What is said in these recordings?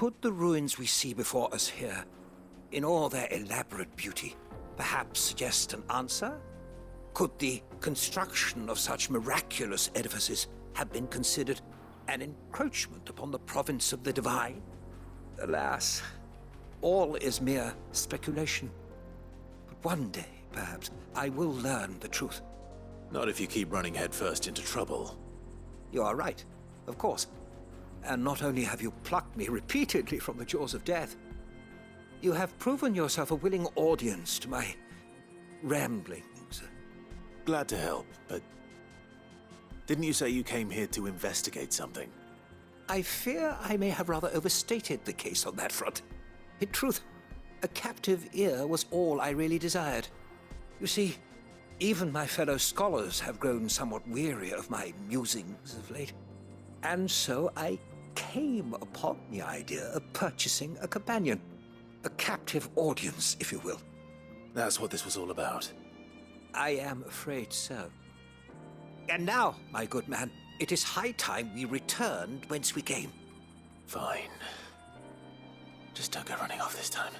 Could the ruins we see before us here, in all their elaborate beauty, perhaps suggest an answer? Could the construction of such miraculous edifices have been considered an encroachment upon the province of the divine? Alas, all is mere speculation. But one day, perhaps, I will learn the truth. Not if you keep running headfirst into trouble. You are right, of course. And not only have you plucked me repeatedly from the jaws of death, you have proven yourself a willing audience to my ramblings. Glad to help, but didn't you say you came here to investigate something? I fear I may have rather overstated the case on that front. In truth, a captive ear was all I really desired. You see, even my fellow scholars have grown somewhat weary of my musings of late. And so I came upon the idea of purchasing a companion. A captive audience, if you will. That's what this was all about. I am afraid so. And now, my good man, it is high time we returned whence we came. Fine. Just don't go running off this time.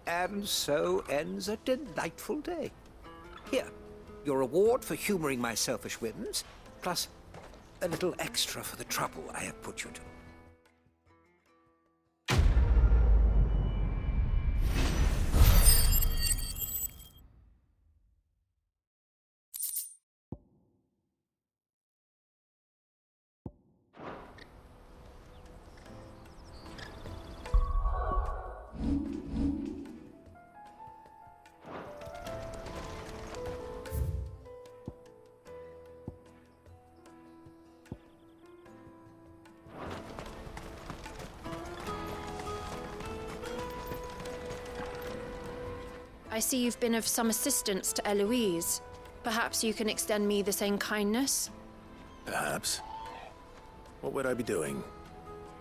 And so ends a delightful day. Here, your reward for humoring my selfish whims, plus a little extra for the trouble I have put you to. I see you've been of some assistance to Eloise. Perhaps you can extend me the same kindness? Perhaps. What would I be doing?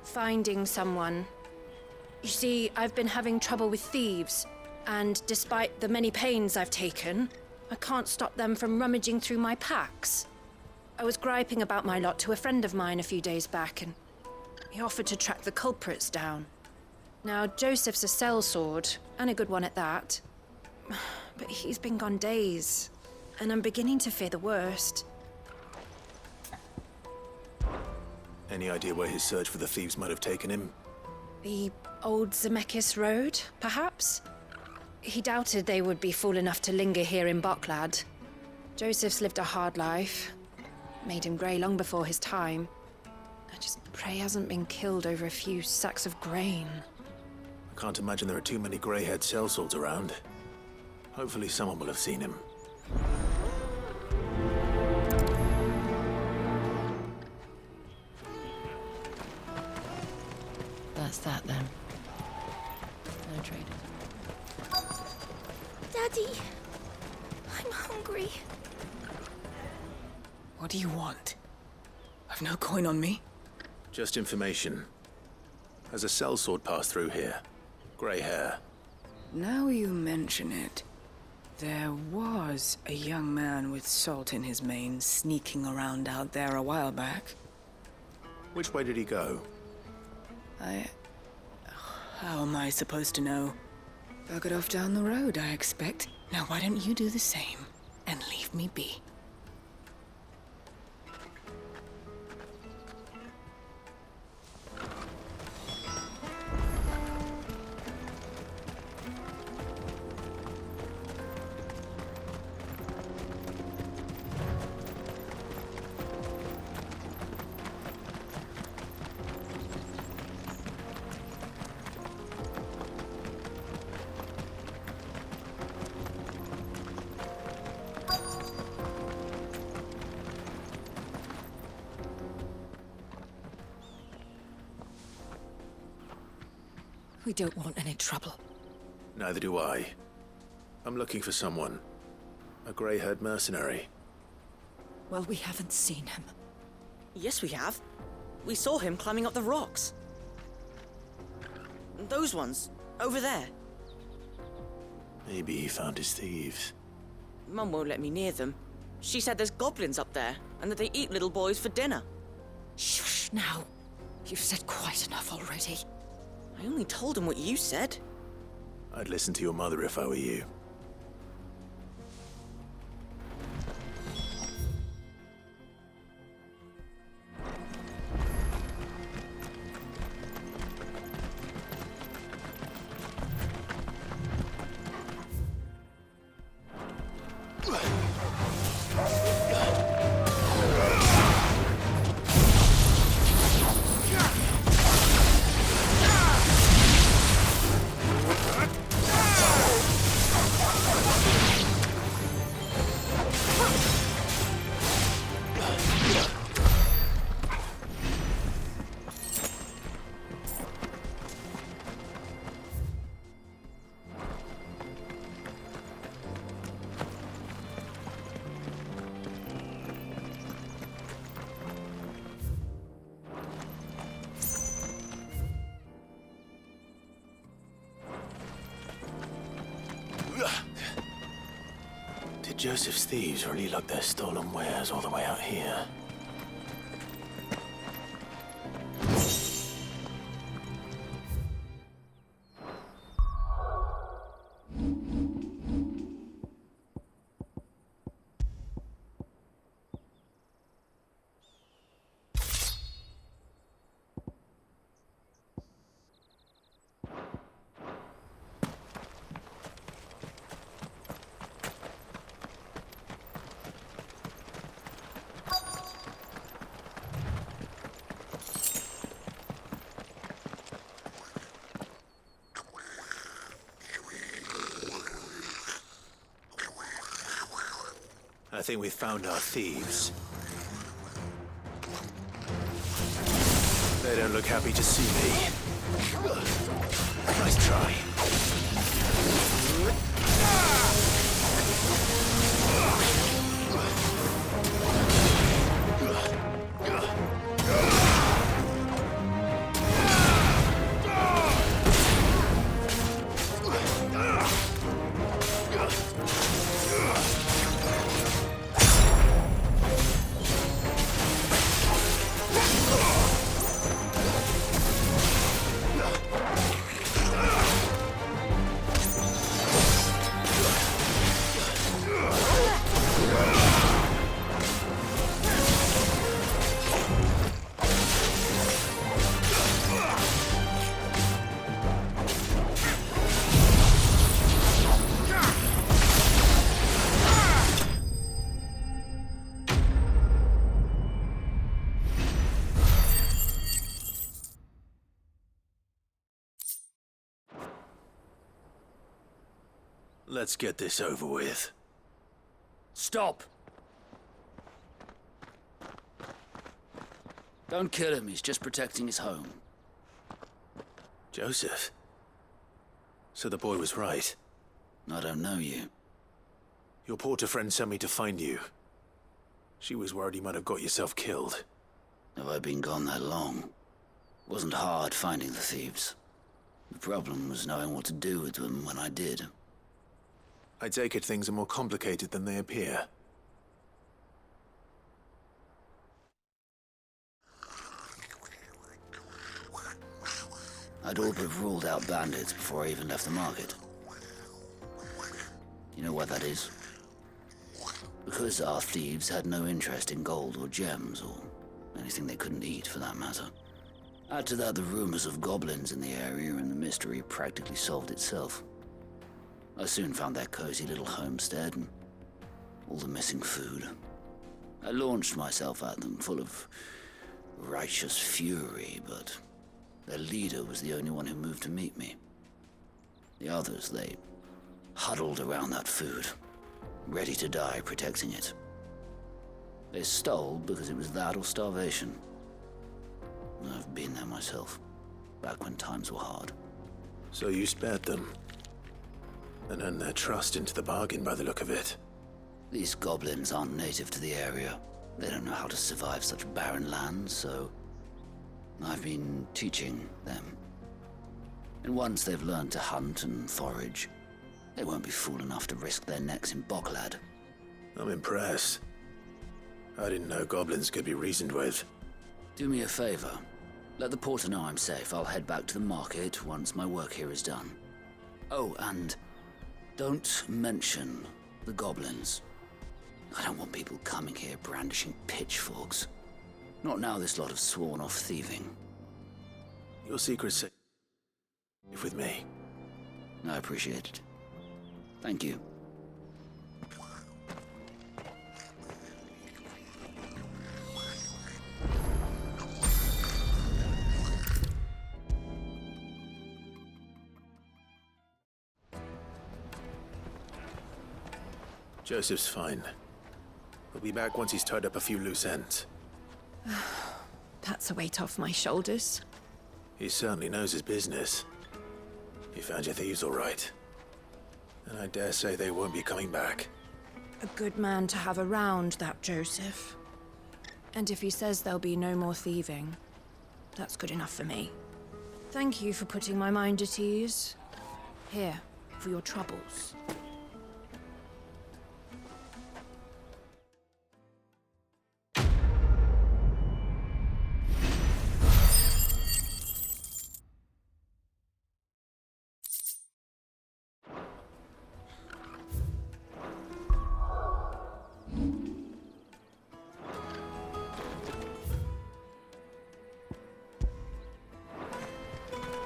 Finding someone. You see, I've been having trouble with thieves, and despite the many pains I've taken, I can't stop them from rummaging through my packs. I was griping about my lot to a friend of mine a few days back, and he offered to track the culprits down. Now, Joseph's a sellsword, and a good one at that. But he's been gone days, and I'm beginning to fear the worst. Any idea where his search for the thieves might have taken him? The old Zemeckis Road, perhaps? He doubted they would be fool enough to linger here in Boklad. Joseph's lived a hard life. Made him grey long before his time. I just pray he hasn't been killed over a few sacks of grain. I can't imagine there are too many grey-haired sellswords around. Hopefully someone will have seen him. That's that then. No trading. Daddy, I'm hungry. What do you want? I've no coin on me. Just information. Has a sellsword passed through here? Grey hair. Now you mention it. There was a young man with salt in his mane sneaking around out there a while back. Which way did he go? How am I supposed to know? Buggered off down the road, I expect. Now why don't you do the same and leave me be? We don't want any trouble. Neither do I. I'm looking for someone. A grey-haired mercenary. Well, we haven't seen him. Yes, we have. We saw him climbing up the rocks. Those ones, over there. Maybe he found his thieves. Mum won't let me near them. She said there's goblins up there, and that they eat little boys for dinner. Shush now. You've said quite enough already. I only told him what you said. I'd listen to your mother if I were you. Did Joseph's thieves really lug their stolen wares all the way out here? I think we've found our thieves. They don't look happy to see me. Nice try. Let's get this over with. Stop! Don't kill him, he's just protecting his home. Joseph? So the boy was right. I don't know you. Your porter friend sent me to find you. She was worried you might have got yourself killed. Have I been gone that long? Wasn't hard finding the thieves. The problem was knowing what to do with them when I did. I take it things are more complicated than they appear. I'd all but ruled out bandits before I even left the market. You know what that is? Because our thieves had no interest in gold or gems, or anything they couldn't eat for that matter. Add to that the rumors of goblins in the area, and the mystery practically solved itself. I soon found their cozy little homestead and all the missing food. I launched myself at them full of righteous fury, but their leader was the only one who moved to meet me. The others, they huddled around that food, ready to die protecting it. They stole because it was that or starvation. I've been there myself, back when times were hard. So you spared them? And earned their trust into the bargain by the look of it. These goblins aren't native to the area. They don't know how to survive such barren lands, so I've been teaching them. And once they've learned to hunt and forage, they won't be fool enough to risk their necks in Boklad. I'm impressed. I didn't know goblins could be reasoned with. Do me a favor. Let the porter know I'm safe. I'll head back to the market once my work here is done. Oh, and don't mention the goblins. I don't want people coming here brandishing pitchforks. Not now this lot have sworn off thieving. Your secret's safe with me. I appreciate it. Thank you. Joseph's fine. He'll be back once he's tied up a few loose ends. That's a weight off my shoulders. He certainly knows his business. You found your thieves all right. And I dare say they won't be coming back. A good man to have around, that Joseph. And if he says there'll be no more thieving, that's good enough for me. Thank you for putting my mind at ease. Here, for your troubles.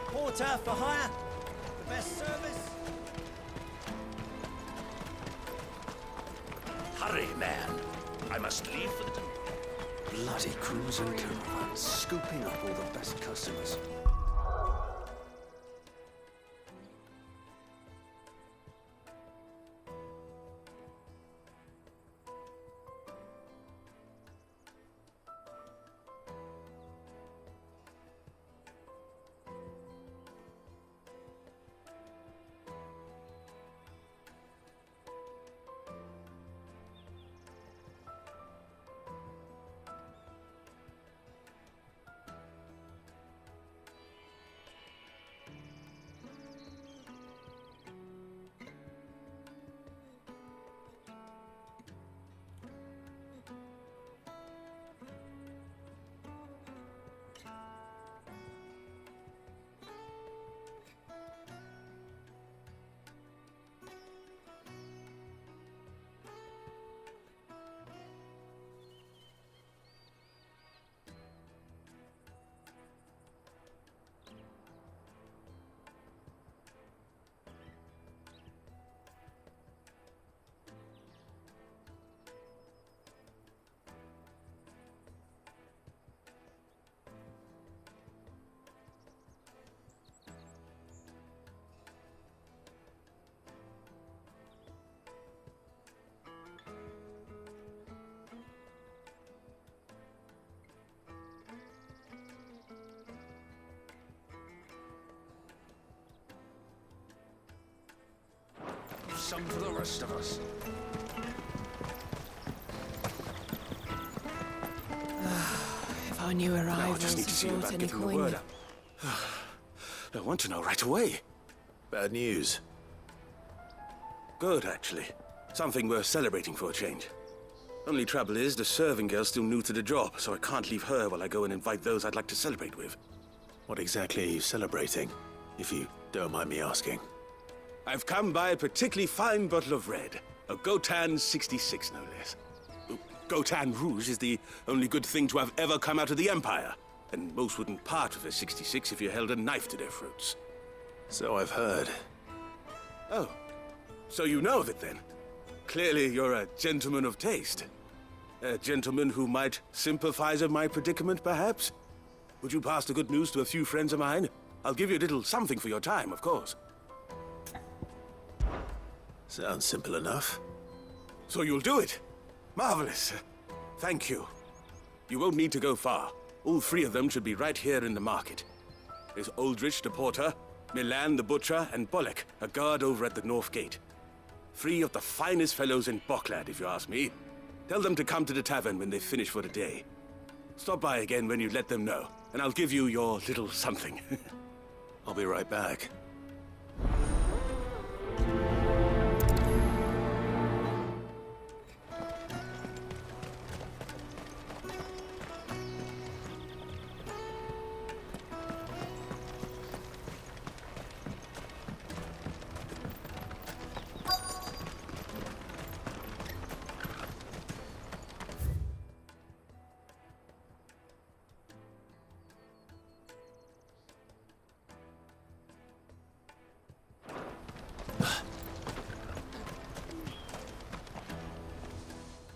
Porter for hire. The best service. Hurry, man. I must leave for the... Bloody cruise and caravan, scooping up all the best customers. Some for the rest of us. If our new arrivals I just need to see brought about any getting the coin. word out. I want to know right away. Bad news. Good, actually. Something worth celebrating for a change. Only trouble is, the serving girl's still new to the job, so I can't leave her while I go and invite those I'd like to celebrate with. What exactly are you celebrating, if you don't mind me asking? I've come by a particularly fine bottle of red. A Gotan 66, no less. Gotan Rouge is the only good thing to have ever come out of the Empire. And most wouldn't part with a 66 if you held a knife to their throats. So I've heard. Oh, so you know of it then? Clearly you're a gentleman of taste. A gentleman who might sympathize with my predicament, perhaps? Would you pass the good news to a few friends of mine? I'll give you a little something for your time, of course. Sounds simple enough. So you'll do it? Marvelous. Thank you. You won't need to go far. All three of them should be right here in the market. There's Aldrich the porter, Milan the butcher, and Bollock, a guard over at the north gate. Three of the finest fellows in Boklad, if you ask me. Tell them to come to the tavern when they've finished for the day. Stop by again when you let them know, and I'll give you your little something. I'll be right back.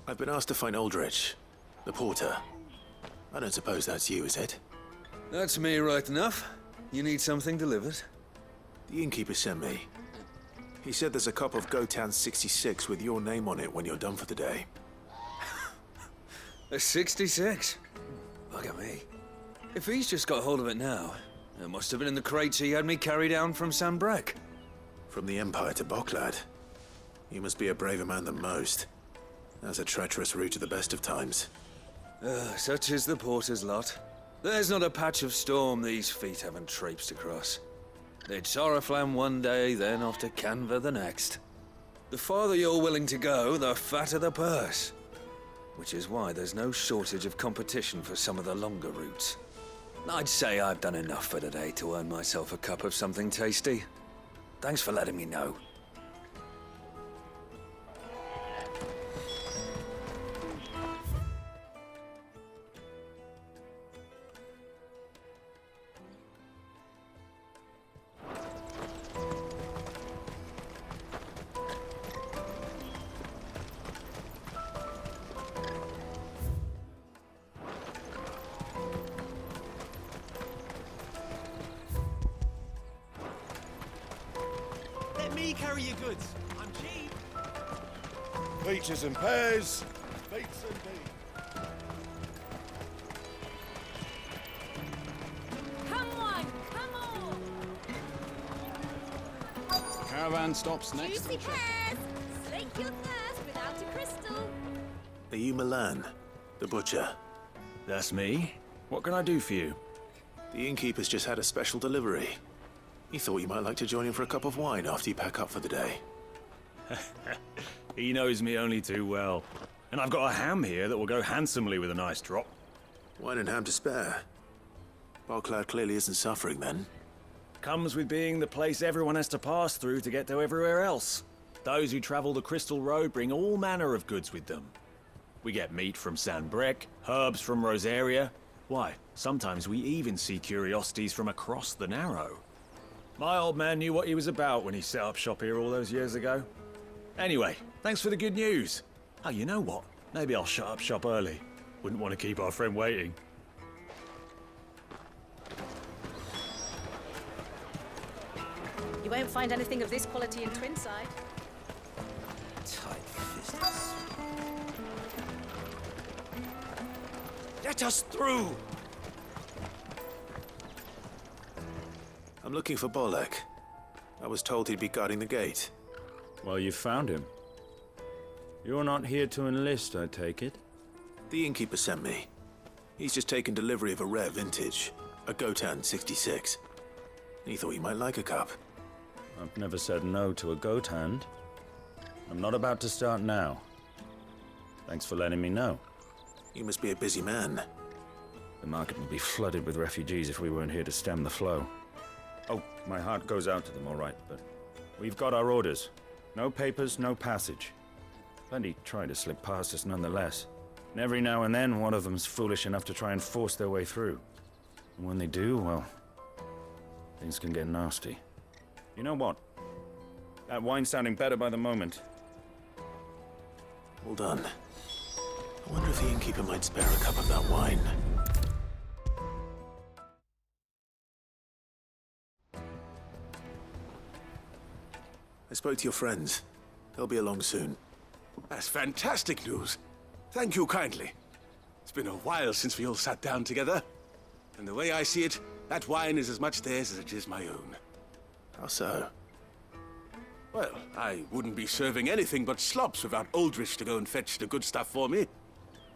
I've been asked to find Aldrich, the porter. I don't suppose that's you, is it? That's me right enough. You need something delivered? The innkeeper sent me. He said there's a cup of Gotan 66 with your name on it when you're done for the day. A 66? Bugger me. If he's just got hold of it now, it must have been in the crates he had me carry down from Sanbrek. From the Empire to Boklad. You must be a braver man than most. That's a treacherous route at the best of times. Such is the porter's lot. There's not a patch of storm these feet haven't traipsed across. It's Oriflamme one day, then off to Canva the next. The farther you're willing to go, the fatter the purse. Which is why there's no shortage of competition for some of the longer routes. I'd say I've done enough for today to earn myself a cup of something tasty. Thanks for letting me know. Let me carry your goods. I'm cheap. Peaches and pears, beets and beans. Come on, come on! Caravan stops next. Juicy pears! Slake your thirst without a crystal. Are you Milan, the butcher? That's me. What can I do for you? The innkeeper's just had a special delivery. He thought you might like to join him for a cup of wine after you pack up for the day. He knows me only too well. And I've got a ham here that will go handsomely with a nice drop. Wine and ham to spare. Boklad clearly isn't suffering then. Comes with being the place everyone has to pass through to get to everywhere else. Those who travel the Crystal Road bring all manner of goods with them. We get meat from Sanbrek, herbs from Rosaria. Why, sometimes we even see curiosities from across the Narrow. My old man knew what he was about when he set up shop here all those years ago. Anyway, thanks for the good news. Oh, you know what? Maybe I'll shut up shop early. Wouldn't want to keep our friend waiting. You won't find anything of this quality in Twinside. Tight-fisted. Let us through! I'm looking for Bolek. I was told he'd be guarding the gate. Well, you've found him. You're not here to enlist, I take it? The innkeeper sent me. He's just taken delivery of a rare vintage, a Gotan 66. He thought you might like a cup. I've never said no to a goat hand. I'm not about to start now. Thanks for letting me know. You must be a busy man. The market would be flooded with refugees if we weren't here to stem the flow. Oh, my heart goes out to them, all right, but we've got our orders. No papers, no passage. Plenty try to slip past us nonetheless. And every now and then, one of them's foolish enough to try and force their way through. And when they do, well, things can get nasty. You know what? That wine's sounding better by the moment. Well done. I wonder if the innkeeper might spare a cup of that wine. I spoke to your friends. They'll be along soon. That's fantastic news. Thank you kindly. It's been a while since we all sat down together. And the way I see it, that wine is as much theirs as it is my own. How so? Well, I wouldn't be serving anything but slops without Aldrich to go and fetch the good stuff for me.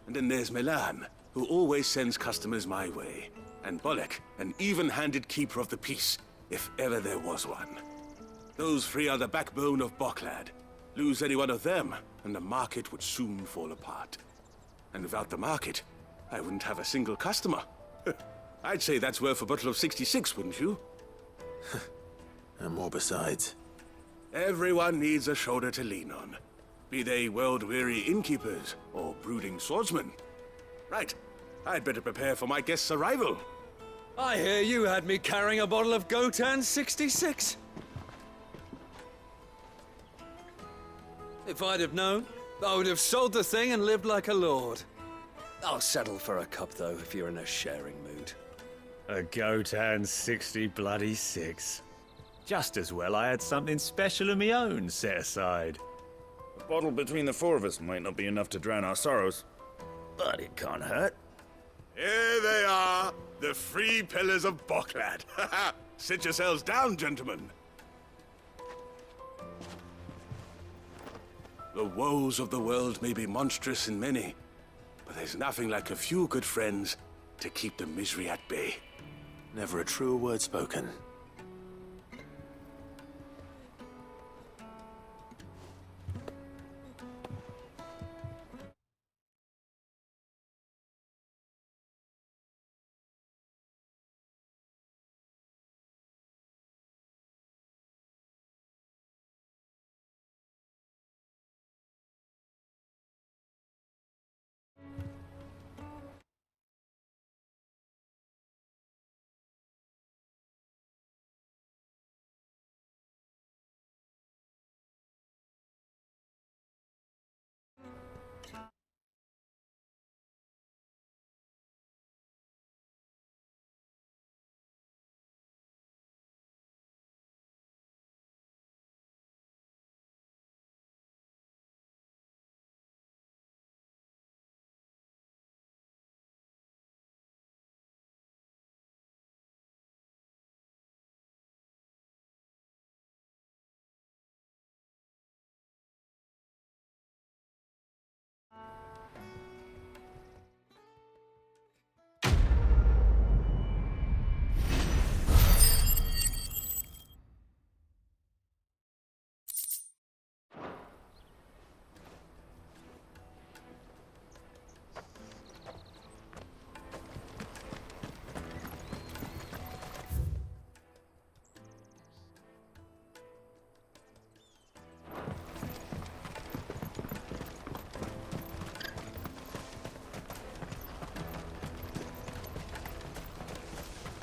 And then there's Milan, who always sends customers my way. And Bolek, an even-handed keeper of the peace, if ever there was one. Those three are the backbone of Boklad. Lose any one of them, and the market would soon fall apart. And without the market, I wouldn't have a single customer. I'd say that's worth a bottle of 66, wouldn't you? And more besides. Everyone needs a shoulder to lean on. Be they world-weary innkeepers or brooding swordsmen. Right. I'd better prepare for my guest's arrival. I hear you had me carrying a bottle of Gotan 66. If I'd have known, I would have sold the thing and lived like a lord. I'll settle for a cup, though, if you're in a sharing mood. A Gotan 66. Just as well I had something special of my own set aside. A bottle between the four of us might not be enough to drown our sorrows, but it can't hurt. Here they are, the three pillars of Boklad. Sit yourselves down, gentlemen. The woes of the world may be monstrous in many, but there's nothing like a few good friends to keep the misery at bay. Never a truer word spoken.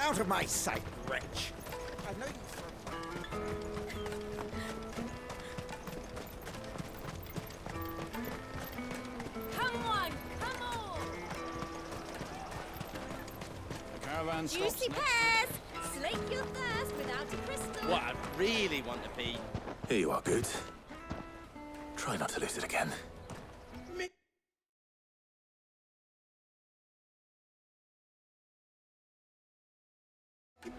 Out of my sight, wretch! I know you Come on, come on! The caravan stops Juicy next. pears! Slake your thirst without a crystal. What I really want to be. Here you are, good. Try not to lose it again.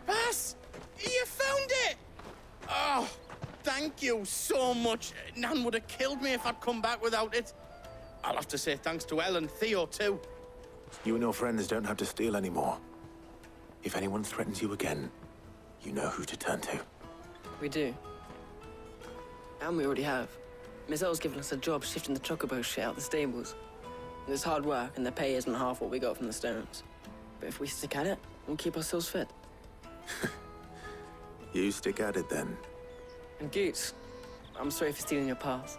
Bass! You found it! Oh, thank you so much. Nan would have killed me if I'd come back without it. I'll have to say thanks to Elle and Theo, too. You and your friends don't have to steal anymore. If anyone threatens you again, you know who to turn to. We do. And we already have. Miss Elle's given us a job shifting the chocobo shit out the stables. It's hard work, and the pay isn't half what we got from the stones. But if we stick at it, we'll keep ourselves fit. You stick at it, then. And Goots, I'm sorry for stealing your pass.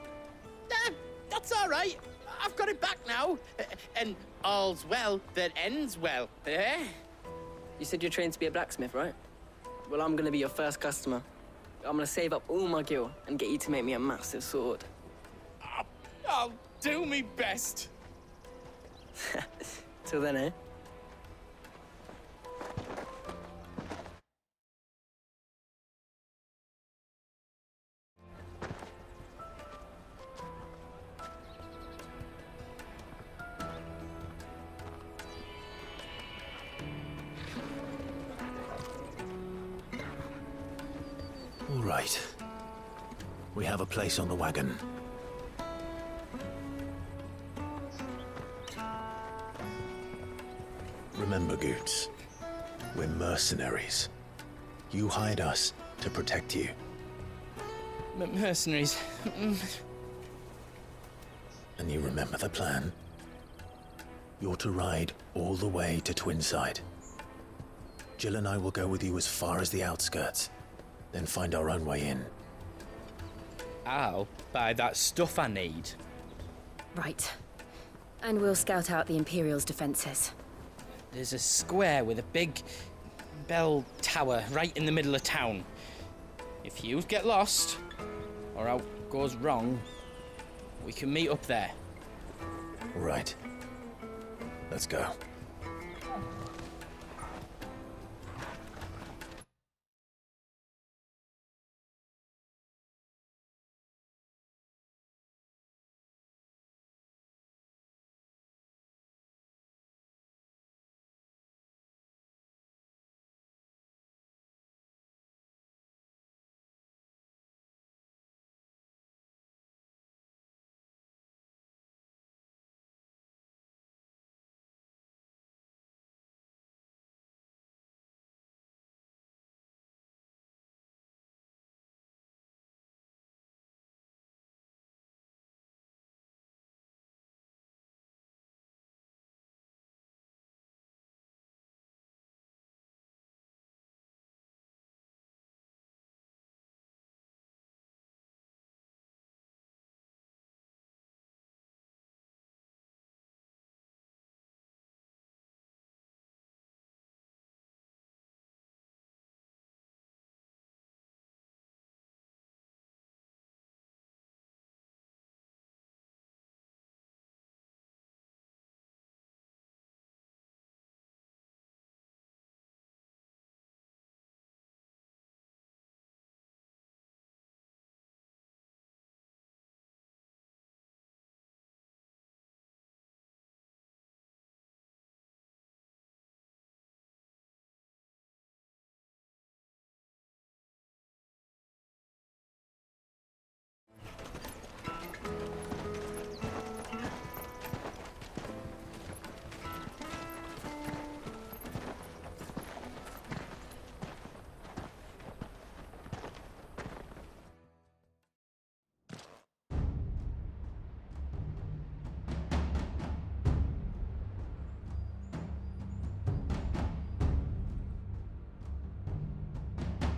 That's all right. I've got it back now. And all's well that ends well, eh? You said you're trained to be a blacksmith, right? Well, I'm gonna be your first customer. I'm gonna save up all my gil and get you to make me a massive sword. I'll do me best. Till then, eh? All right. We have a place on the wagon. Remember, Goots, we're mercenaries. You hired us to protect you. Mercenaries. And you remember the plan? You're to ride all the way to Twinside. Jill and I will go with you as far as the outskirts, then find our own way in. I'll buy that stuff I need. Right. And we'll scout out the Imperial's defenses. There's a square with a big bell tower right in the middle of town. If you get lost, or out goes wrong, we can meet up there. Right. Let's go.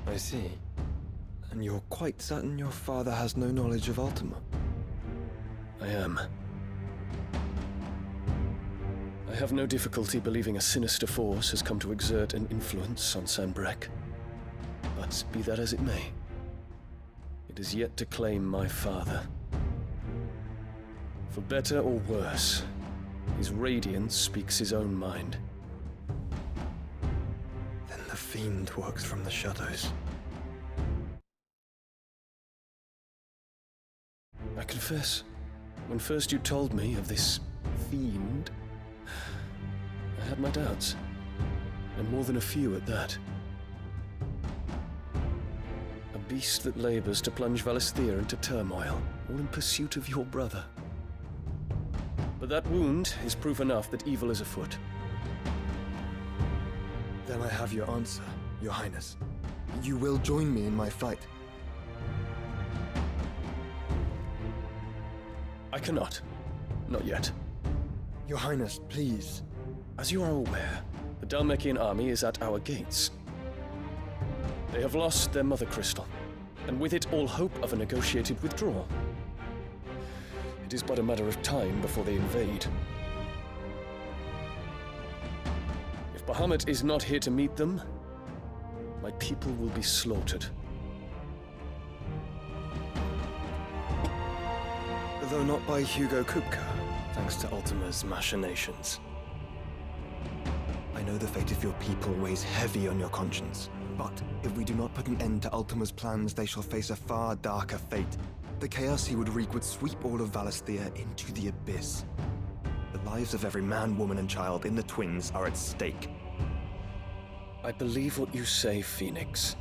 I see. And you're quite certain your father has no knowledge of Ultima? I am. I have no difficulty believing a sinister force has come to exert an influence on Sanbreque. But be that as it may, it is yet to claim my father. For better or worse, his radiance speaks his own mind. Then the fiend works from the shadows. I confess, when first you told me of this fiend, I had my doubts, and more than a few at that. A beast that labors to plunge Valisthea into turmoil, all in pursuit of your brother. But that wound is proof enough that evil is afoot. Then I have your answer, Your Highness. You will join me in my fight. I cannot. Not yet. Your Highness, please. As you are aware, the Dhalmekian army is at our gates. They have lost their mother crystal, and with it all hope of a negotiated withdrawal. It is but a matter of time before they invade. If Bahamut is not here to meet them, my people will be slaughtered. Though not by Hugo Kupka, thanks to Ultima's machinations. I know the fate of your people weighs heavy on your conscience, but if we do not put an end to Ultima's plans, they shall face a far darker fate. The chaos he would wreak would sweep all of Valisthea into the abyss. The lives of every man, woman, and child in the Twins are at stake. I believe what you say, Phoenix.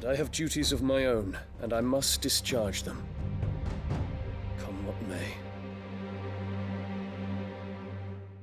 But I have duties of my own, and I must discharge them. Come what may.